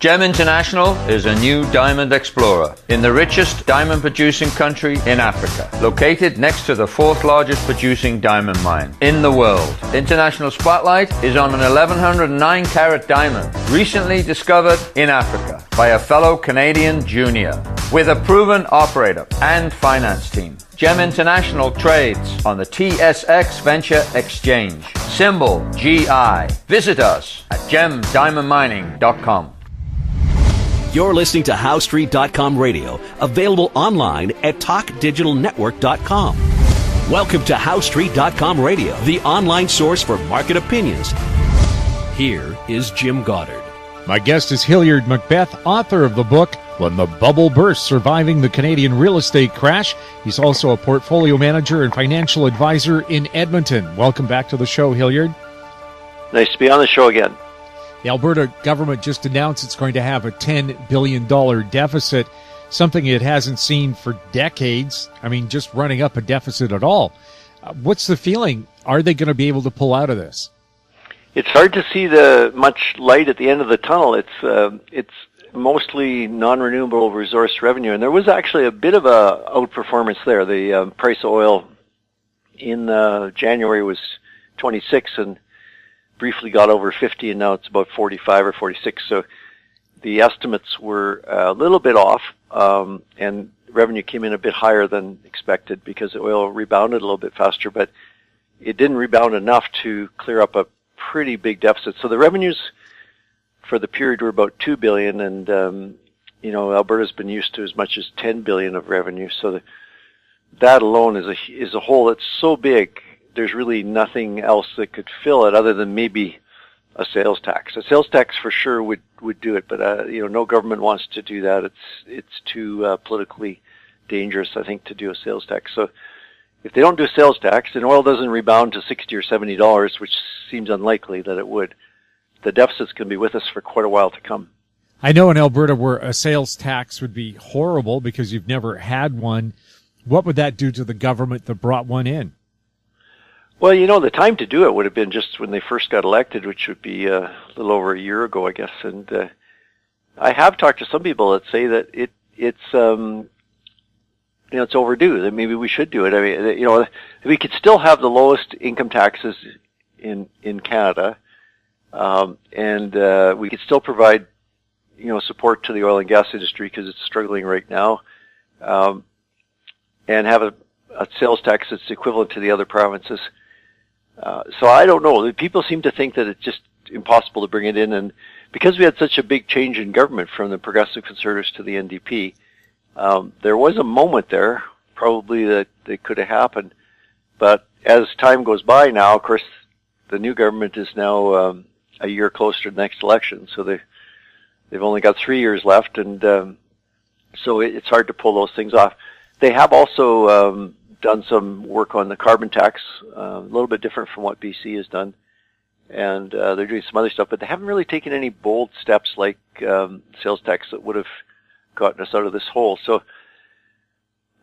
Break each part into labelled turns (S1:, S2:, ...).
S1: GEM International is a new diamond explorer in the richest diamond producing country in Africa, located next to the fourth largest producing diamond mine in the world. International Spotlight is on an 1109 carat diamond recently discovered in Africa by a fellow Canadian junior with a proven operator and finance team. GEM International trades on the TSX Venture Exchange, symbol GI. Visit us at gemdiamondmining.com.
S2: You're listening to HowStreet.com radio, available online at TalkDigitalNetwork.com. Welcome to HowStreet.com radio, the online source for market opinions. Here is Jim Goddard.
S3: My guest is Hilliard MacBeth, author of the book, When the Bubble Burst, Surviving the Canadian Real Estate Crash. He's also a portfolio manager and financial advisor in Edmonton. Welcome back to the show, Hilliard.
S4: Nice to be on the show again.
S3: The Alberta government just announced it's going to have a $10 billion deficit, something it hasn't seen for decades. I mean, just running up a deficit at all. What's the feeling? Are they going to be able to pull out of this?
S4: It's hard to see the much light at the end of the tunnel. It's mostly non-renewable resource revenue, and there was actually a bit of a outperformance there. The price of oil in January was 26 and briefly got over 50, and now it's about 45 or 46. So the estimates were a little bit off, and revenue came in a bit higher than expected because oil rebounded a little bit faster, but it didn't rebound enough to clear up a pretty big deficit. So the revenues for the period were about $2 billion, and Alberta's been used to as much as $10 billion of revenue. So that alone is a hole that's so big. There's really nothing else that could fill it other than maybe a sales tax. A sales tax for sure would do it, but no government wants to do that. It's too politically dangerous, I think, to do a sales tax. So if they don't do a sales tax, and oil doesn't rebound to $60 or $70, which seems unlikely that it would, the deficits can be with us for quite a while to come.
S3: I know in Alberta where a sales tax would be horrible because you've never had one. What would that do to the government that brought one in?
S4: Well, the time to do it would have been just when they first got elected, which would be a little over a year ago, I guess. And I have talked to some people that say that it's overdue, that maybe we should do it. I mean, we could still have the lowest income taxes in Canada, and we could still provide, support to the oil and gas industry because it's struggling right now, and have a sales tax that's equivalent to the other provinces. So I don't know. People seem to think that it's just impossible to bring it in, and because we had such a big change in government from the Progressive Conservatives to the NDP, there was a moment there, probably, that it could have happened. But as time goes by now, of course, the new government is now a year closer to the next election, so they've only got 3 years left, and so it's hard to pull those things off. They have also done some work on the carbon tax, a little bit different from what BC has done, and they're doing some other stuff, but they haven't really taken any bold steps like sales tax that would have gotten us out of this hole. So,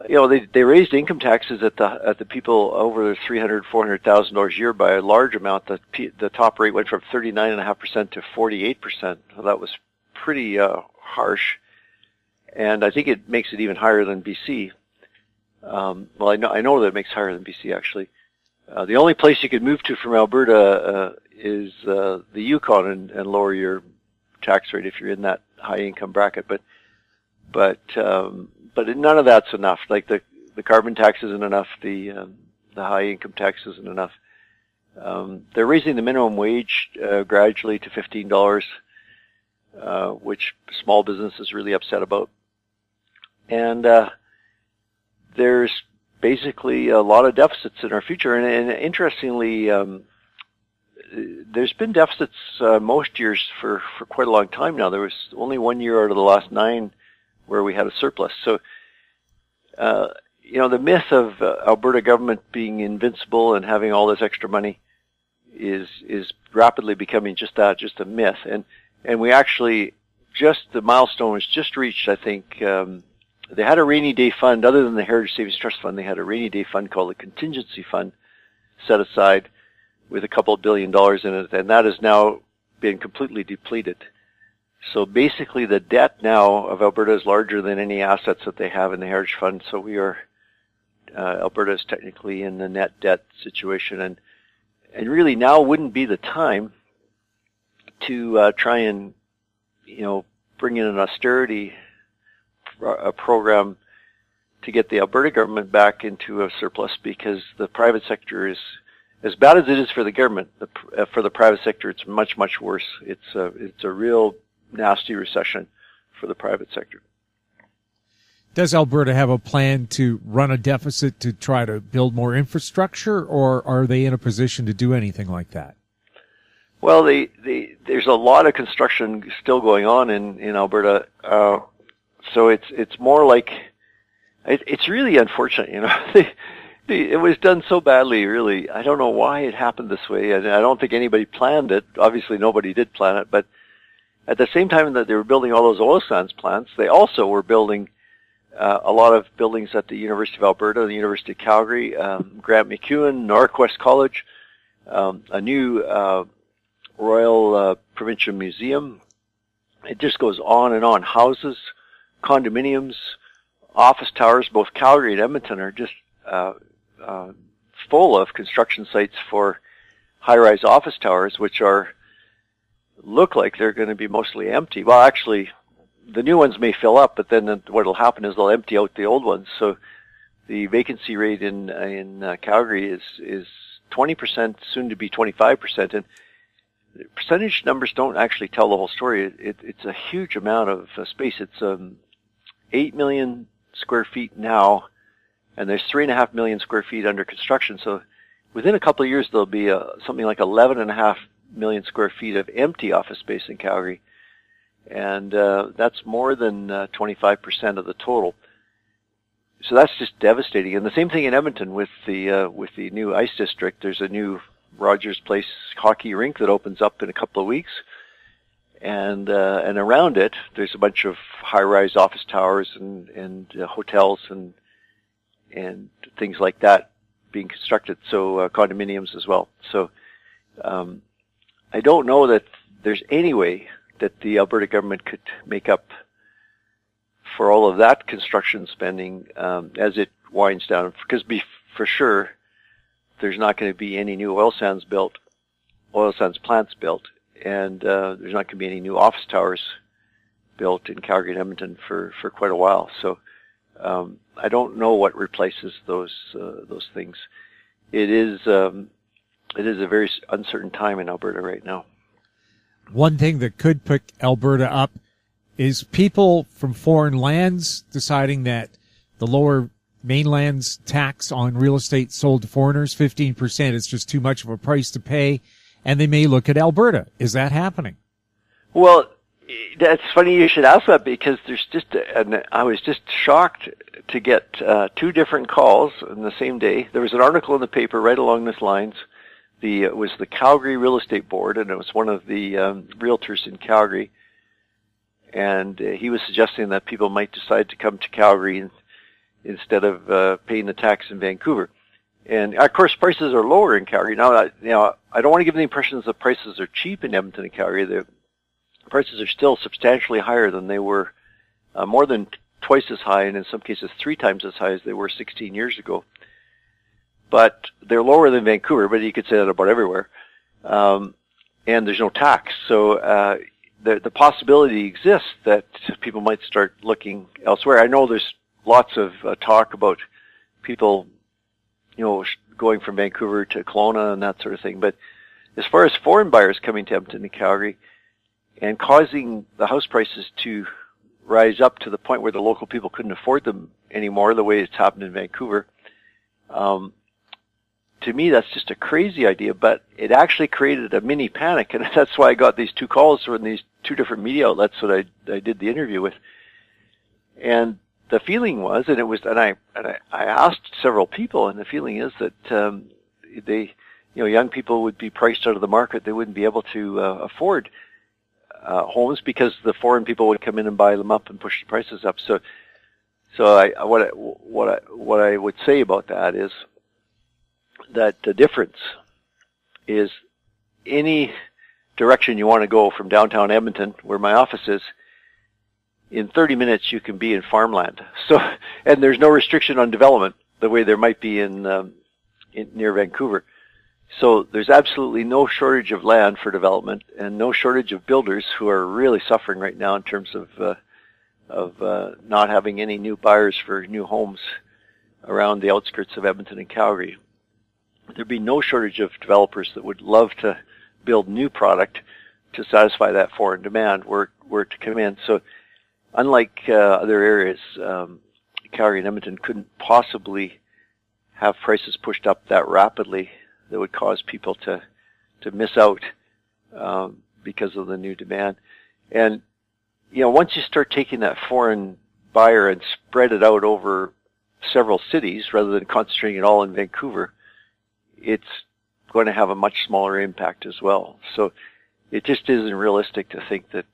S4: they raised income taxes at the people over $300,000-$400,000 a year by a large amount. The top rate went from 39.5% to 48%. Well, that was pretty harsh, and I think it makes it even higher than BC. Well, I know that it makes higher than BC, actually. The only place you could move to from Alberta is the Yukon and lower your tax rate if you're in that high income bracket. But none of that's enough. Like the carbon tax isn't enough. The high income tax isn't enough. They're raising the minimum wage gradually to $15, which small business is really upset about. And there's basically a lot of deficits in our future. And interestingly, there's been deficits most years for quite a long time now. There was only 1 year out of the last 9 where we had a surplus. So, the myth of Alberta government being invincible and having all this extra money is rapidly becoming just a myth. And we actually, the milestone was just reached, I think. They had a rainy day fund, other than the Heritage Savings Trust Fund, they had a rainy day fund called the Contingency Fund set aside with a couple of $1 billion in it, and that has now been completely depleted. So basically the debt now of Alberta is larger than any assets that they have in the Heritage Fund. So we are, Alberta is technically in the net debt situation. And really now wouldn't be the time to try and, bring in an austerity program to get the Alberta government back into a surplus, because the private sector is, as bad as it is for the government, for the private sector, it's much, much worse. It's a real nasty recession for the private sector.
S3: Does Alberta have a plan to run a deficit to try to build more infrastructure, or are they in a position to do anything like that?
S4: Well, there's a lot of construction still going on in Alberta, so it's more like, it's really unfortunate, It was done so badly, really. I don't know why it happened this way, and I don't think anybody planned it. Obviously, nobody did plan it, but at the same time that they were building all those oil sands plants, they also were building a lot of buildings at the University of Alberta, the University of Calgary, Grant MacEwan, Norquest College, a new Royal Provincial Museum. It just goes on and on. Houses, condominiums, office towers. Both Calgary and Edmonton are just full of construction sites for high-rise office towers, which look like they're going to be mostly empty. Well, actually, the new ones may fill up, but then what will happen is they'll empty out the old ones. So the vacancy rate in Calgary is 20%, soon to be 25%, and percentage numbers don't actually tell the whole story. It's a huge amount of space. It's 8 million square feet now, and there's 3.5 million square feet under construction. So within a couple of years, there'll be something like 11.5 million square feet of empty office space in Calgary, and that's more than 25% of the total. So that's just devastating. And the same thing in Edmonton with the new ice district. There's a new Rogers Place hockey rink that opens up in a couple of weeks, and around it there's a bunch of high-rise office towers and hotels and things like that being constructed. So condominiums as well. So I don't know that there's any way that the Alberta government could make up for all of that construction spending as it winds down, because for sure there's not going to be any new oil sands plants built, and there's not going to be any new office towers built in Calgary and Edmonton for quite a while. So I don't know what replaces those things. It is a very uncertain time in Alberta right now.
S3: One thing that could pick Alberta up is people from foreign lands deciding that the lower mainland's tax on real estate sold to foreigners, 15%, is just too much of a price to pay, and they may look at Alberta. Is that happening?
S4: Well, that's funny you should ask that, because there's I was just shocked to get two different calls on the same day. There was an article in the paper right along these lines. It was the Calgary Real Estate Board, and it was one of the realtors in Calgary, and he was suggesting that people might decide to come to Calgary instead of paying the tax in Vancouver. And of course, prices are lower in Calgary now. I don't want to give the impression that the prices are cheap in Edmonton and Calgary. The prices are still substantially higher than they were, more than twice as high, and in some cases 3 times as high as they were 16 years ago. But they're lower than Vancouver, but you could say that about everywhere. And there's no tax. So the possibility exists that people might start looking elsewhere. I know there's lots of talk about people, going from Vancouver to Kelowna and that sort of thing. But as far as foreign buyers coming to Edmonton and Calgary and causing the house prices to rise up to the point where the local people couldn't afford them anymore, the way it's happened in Vancouver, to me, that's just a crazy idea, but it actually created a mini panic, and that's why I got these 2 calls from these 2 different media outlets that I did the interview with. And the feeling was, and I asked several people, and the feeling is that young people would be priced out of the market. They wouldn't be able to afford homes because the foreign people would come in and buy them up and push the prices up. So what I would say about that is that the difference is any direction you want to go from downtown Edmonton, where my office is, in 30 minutes you can be in farmland. So, and there's no restriction on development the way there might be in near Vancouver. So there's absolutely no shortage of land for development, and no shortage of builders who are really suffering right now in terms of not having any new buyers for new homes around the outskirts of Edmonton and Calgary. There'd be no shortage of developers that would love to build new product to satisfy that foreign demand were to come in. So unlike other areas, Calgary and Edmonton couldn't possibly have prices pushed up that rapidly that would cause people to miss out because of the new demand. And, you know, once you start taking that foreign buyer and spread it out over several cities rather than concentrating it all in Vancouver, it's going to have a much smaller impact as well. So it just isn't realistic to think that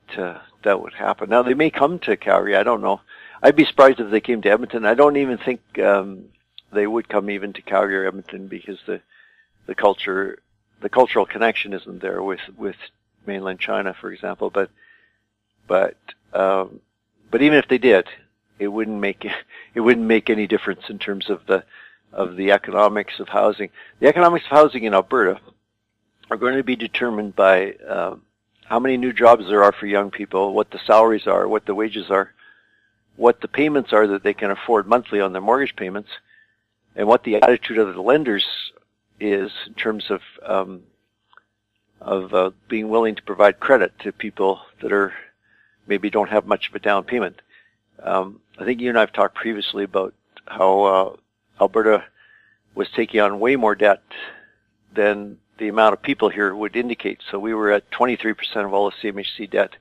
S4: that would happen. Now, they may come to Calgary. I don't know. I'd be surprised if they came to Edmonton. I don't even think they would come even to Calgary or Edmonton, because the cultural connection isn't there with mainland China, for example. But even if they did, it wouldn't make any difference in terms of the economics of housing. The economics of housing in Alberta are going to be determined by how many new jobs there are for young people, what the salaries are, what the wages are, what the payments are that they can afford monthly on their mortgage payments, and what the attitude of the lenders is in terms of being willing to provide credit to people that are maybe don't have much of a down payment. I think you and I have talked previously about how Alberta was taking on way more debt than the amount of people here would indicate. So we were at 23% of all the CMHC debt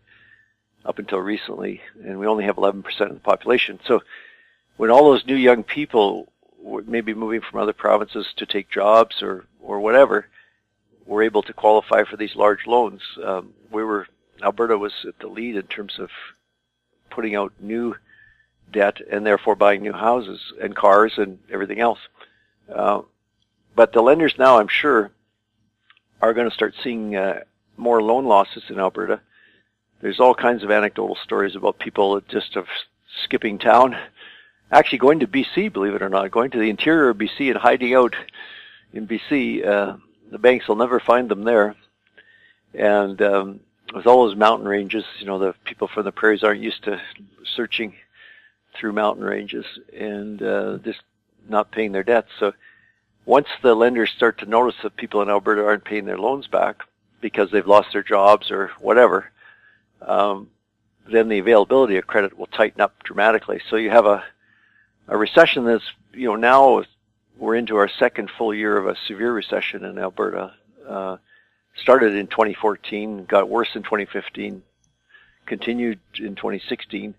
S4: up until recently, and we only have 11% of the population. So when all those new young people maybe moving from other provinces to take jobs or whatever were able to qualify for these large loans, Alberta was at the lead in terms of putting out new debt and therefore buying new houses and cars and everything else. But the lenders now, I'm sure, are going to start seeing more loan losses in Alberta. There's all kinds of anecdotal stories about people just of skipping town, actually going to BC, believe it or not, going to the interior of BC and hiding out in BC. The banks will never find them there. And with all those mountain ranges, you know, the people from the prairies aren't used to searching through mountain ranges and just not paying their debts. So once the lenders start to notice that people in Alberta aren't paying their loans back because they've lost their jobs or whatever, then the availability of credit will tighten up dramatically. So you have a recession that's, you know, now we're into our second full year of a severe recession in Alberta. Started in 2014, got worse in 2015, continued in 2016.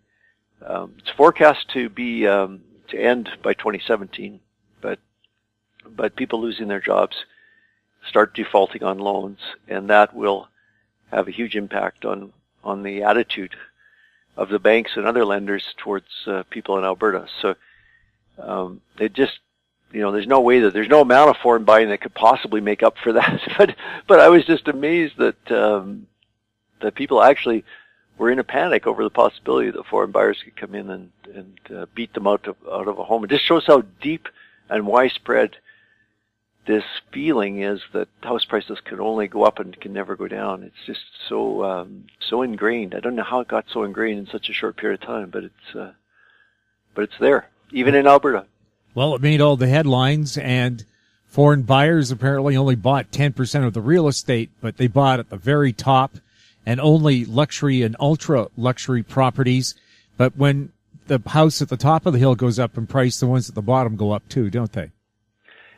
S4: It's forecast to be to end by 2017, but people losing their jobs start defaulting on loans, and that will have a huge impact on the attitude of the banks and other lenders towards people in Alberta. So it just, you know, there's no amount of foreign buying that could possibly make up for that. But I was just amazed that that people actually were in a panic over the possibility that foreign buyers could come in and beat them out of a home. It just shows how deep and widespread this feeling is that house prices can only go up and can never go down. It's just so ingrained. I don't know how it got so ingrained in such a short period of time, but it's there, even in Alberta.
S3: Well, it made all the headlines, and foreign buyers apparently only bought 10% of the real estate, but they bought at the very top and only luxury and ultra-luxury properties. But when the house at the top of the hill goes up in price, the ones at the bottom go up too, don't they?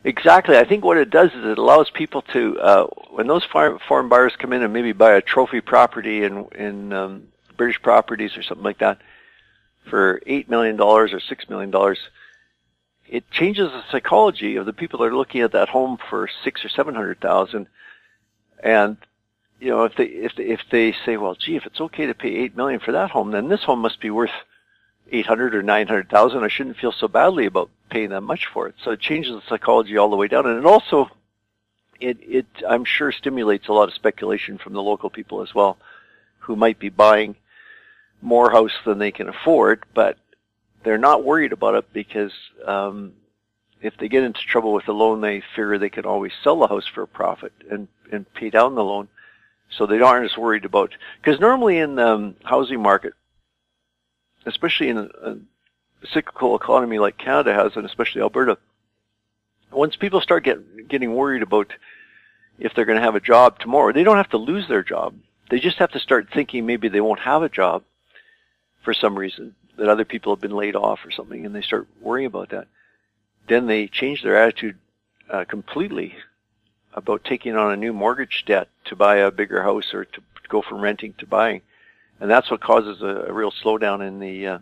S4: Exactly. I think what it does is it allows people to, when those foreign buyers come in and maybe buy a trophy property in British properties or something like that for $8 million or $6 million, it changes the psychology of the people that are looking at that home for $600,000 or $700,000. And, you know, if they say, well, gee, if it's okay to pay $8 million for that home, then this home must be worth $800,000 or $900,000. I shouldn't feel so badly about paying that much for it. So it changes the psychology all the way down. And it also it I'm sure stimulates a lot of speculation from the local people as well, who might be buying more house than they can afford, but they're not worried about it because if they get into trouble with the loan, they figure they can always sell the house for a profit and pay down the loan. So they aren't as worried about, because normally in the housing market, especially in a cyclical economy like Canada has, and especially Alberta, once people start getting worried about if they're going to have a job tomorrow, they don't have to lose their job. They just have to start thinking maybe they won't have a job for some reason, that other people have been laid off or something, and they start worrying about that. Then they change their attitude completely about taking on a new mortgage debt to buy a bigger house or to go from renting to buying. And that's what causes a real slowdown in the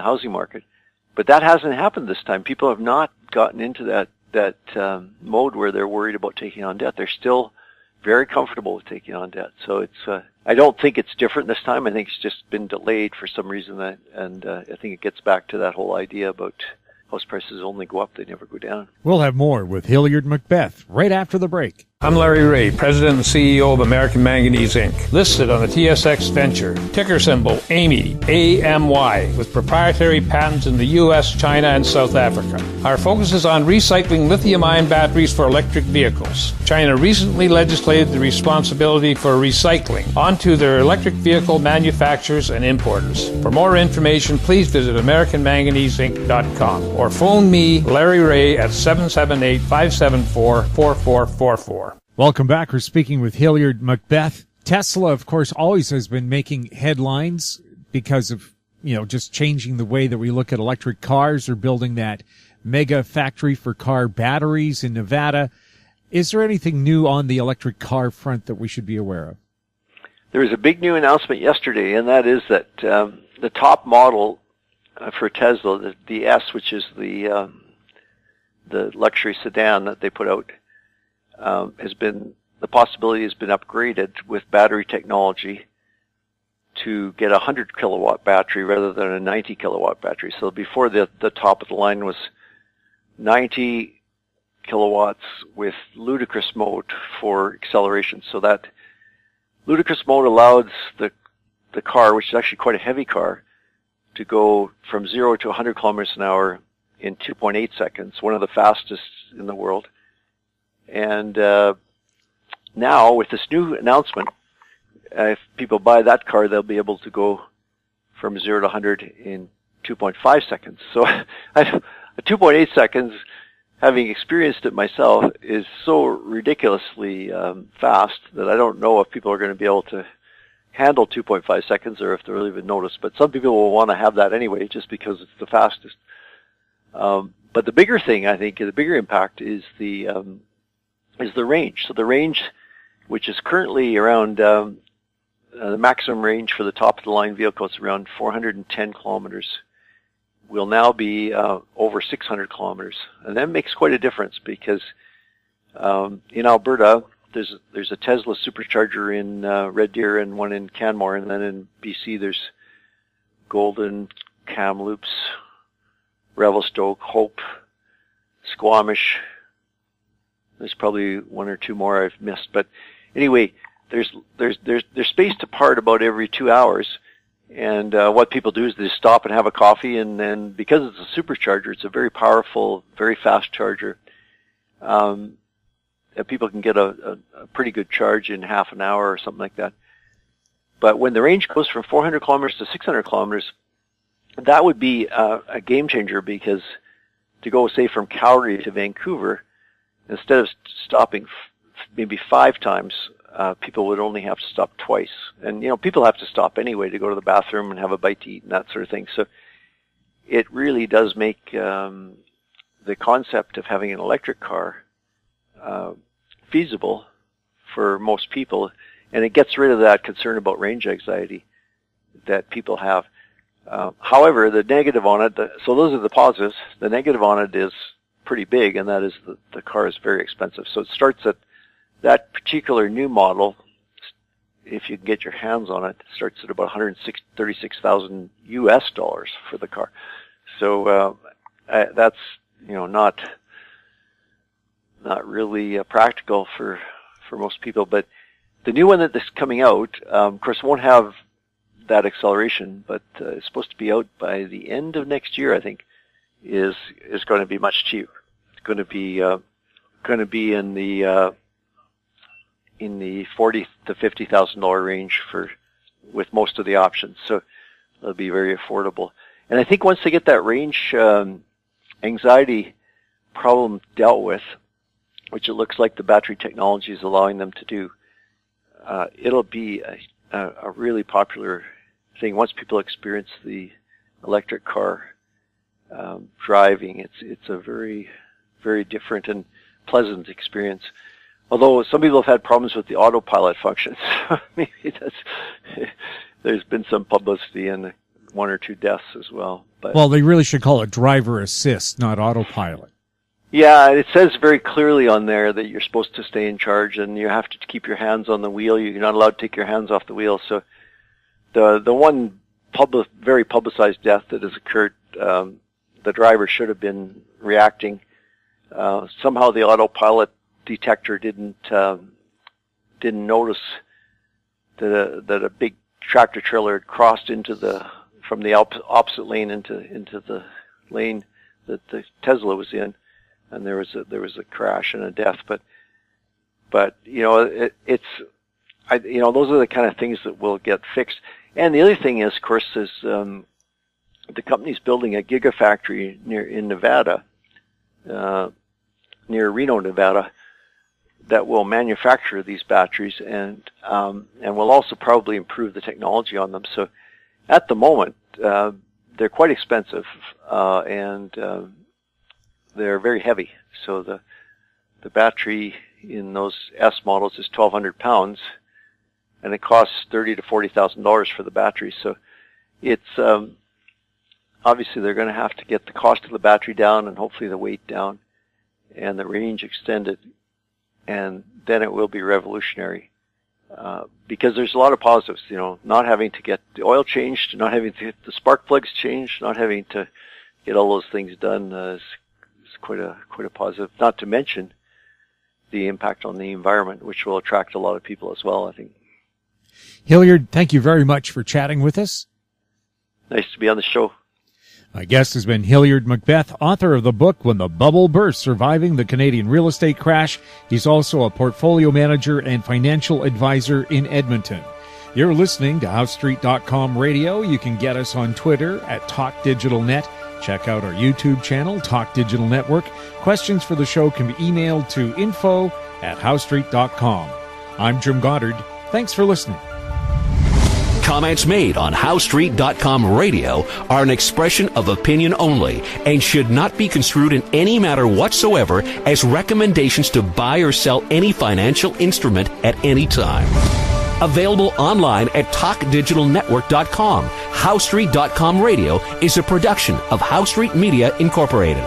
S4: housing market. But that hasn't happened this time. People have not gotten into that mode where they're worried about taking on debt. They're still very comfortable with taking on debt. So it's I don't think it's different this time. I think it's just been delayed for some reason, and I think it gets back to that whole idea about house prices only go up, they never go down.
S3: We'll have more with Hilliard MacBeth right after the break.
S5: I'm Larry Ray, President and CEO of American Manganese, Inc., listed on the TSX Venture, ticker symbol AMY, A-M-Y, with proprietary patents in the U.S., China, and South Africa. Our focus is on recycling lithium-ion batteries for electric vehicles. China recently legislated the responsibility for recycling onto their electric vehicle manufacturers and importers. For more information, please visit AmericanManganeseInc.com or phone me, Larry Ray, at 778-574-4444.
S3: Welcome back. We're speaking with Hilliard MacBeth. Tesla, of course, always has been making headlines because of, just changing the way that we look at electric cars or building that mega factory for car batteries in Nevada. Is there anything new on the electric car front that we should be aware of?
S4: There was a big new announcement yesterday, and that is that the top model for Tesla, the S, which is the luxury sedan that they put out, the possibility has been upgraded with battery technology to get a 100 kilowatt battery rather than a 90 kilowatt battery. So before the top of the line was 90 kilowatts with ludicrous mode for acceleration. So that ludicrous mode allows the car, which is actually quite a heavy car, to go from 0 to 100 kilometers an hour in 2.8 seconds, one of the fastest in the world. And now, with this new announcement, if people buy that car, they'll be able to go from 0 to 100 in 2.5 seconds. So 2.8 seconds, having experienced it myself, is so ridiculously fast that I don't know if people are going to be able to handle 2.5 seconds or if they'll even notice. But some people will want to have that anyway, just because it's the fastest. But the bigger thing, I think, the bigger impact is the range. So the range, which is currently around the maximum range for the top of the line vehicle, is around 410 kilometers, will now be over 600 kilometers, and that makes quite a difference because in Alberta there's a Tesla supercharger in Red Deer and one in Canmore, and then in BC there's Golden, Kamloops, Revelstoke, Hope, Squamish. There's probably one or two more I've missed, but anyway, there's spaced apart about every 2 hours, and what people do is they stop and have a coffee, and then because it's a supercharger, it's a very powerful, very fast charger. People can get a pretty good charge in half an hour or something like that. But when the range goes from 400 kilometers to 600 kilometers, that would be a game changer, because to go, say, from Calgary to Vancouver, instead of stopping maybe 5 times, people would only have to stop twice. And, people have to stop anyway to go to the bathroom and have a bite to eat and that sort of thing. So it really does make the concept of having an electric car feasible for most people, and it gets rid of that concern about range anxiety that people have. However, the negative on it, so those are the positives. The negative on it is pretty big, and that is the car is very expensive. So it starts at that particular new model, if you can get your hands on it, starts at about $136,000 US for the car. So that's not really practical for most people. But the new one that's coming out, of course, won't have that acceleration, but it's supposed to be out by the end of next year, I think, is going to be much cheaper. It's going to be in the $40,000 to $50,000 range with most of the options. So it'll be very affordable. And I think once they get that range anxiety problem dealt with, which it looks like the battery technology is allowing them to do, it'll be a really popular thing. Once people experience the electric car driving, it's a very, very different and pleasant experience. Although some people have had problems with the autopilot functions. Maybe there's been some publicity and 1 or 2 deaths as well. But,
S3: well, they really should call it driver assist, not autopilot.
S4: Yeah, it says very clearly on there that you're supposed to stay in charge and you have to keep your hands on the wheel. You're not allowed to take your hands off the wheel. So the one very publicized death that has occurred, the driver should have been reacting. Somehow the autopilot detector didn't notice that a big tractor trailer had crossed from the opposite lane into the lane that the Tesla was in, and there was a crash and a death. But those are the kind of things that will get fixed. And the other thing is, of course, is the company's building a gigafactory in Nevada, near Reno, Nevada, that will manufacture these batteries and will also probably improve the technology on them. So at the moment, they're quite expensive, and they're very heavy. So the battery in those S models is 1,200 pounds, and it costs $30,000 to $40,000 for the battery. So it's obviously they're going to have to get the cost of the battery down and hopefully the weight down and the range extended, and then it will be revolutionary. Because there's a lot of positives, not having to get the oil changed, not having to get the spark plugs changed, not having to get all those things done is quite a positive. Not to mention the impact on the environment, which will attract a lot of people as well, I think.
S3: Hilliard, thank you very much for chatting with us.
S4: Nice to be on the show.
S3: My guest has been Hilliard MacBeth, author of the book When the Bubble Burst, Surviving the Canadian Real Estate Crash. He's also a portfolio manager and financial advisor in Edmonton. You're listening to HoweStreet.com radio. You can get us on Twitter at TalkDigitalNet. Check out our YouTube channel, Talk Digital Network. Questions for the show can be emailed to info@HoweStreet.com. I'm Jim Goddard. Thanks for listening.
S2: Comments made on HoweStreet.com radio are an expression of opinion only and should not be construed in any matter whatsoever as recommendations to buy or sell any financial instrument at any time. Available online at TalkDigitalNetwork.com. HoweStreet.com radio is a production of HoweStreet Media Incorporated.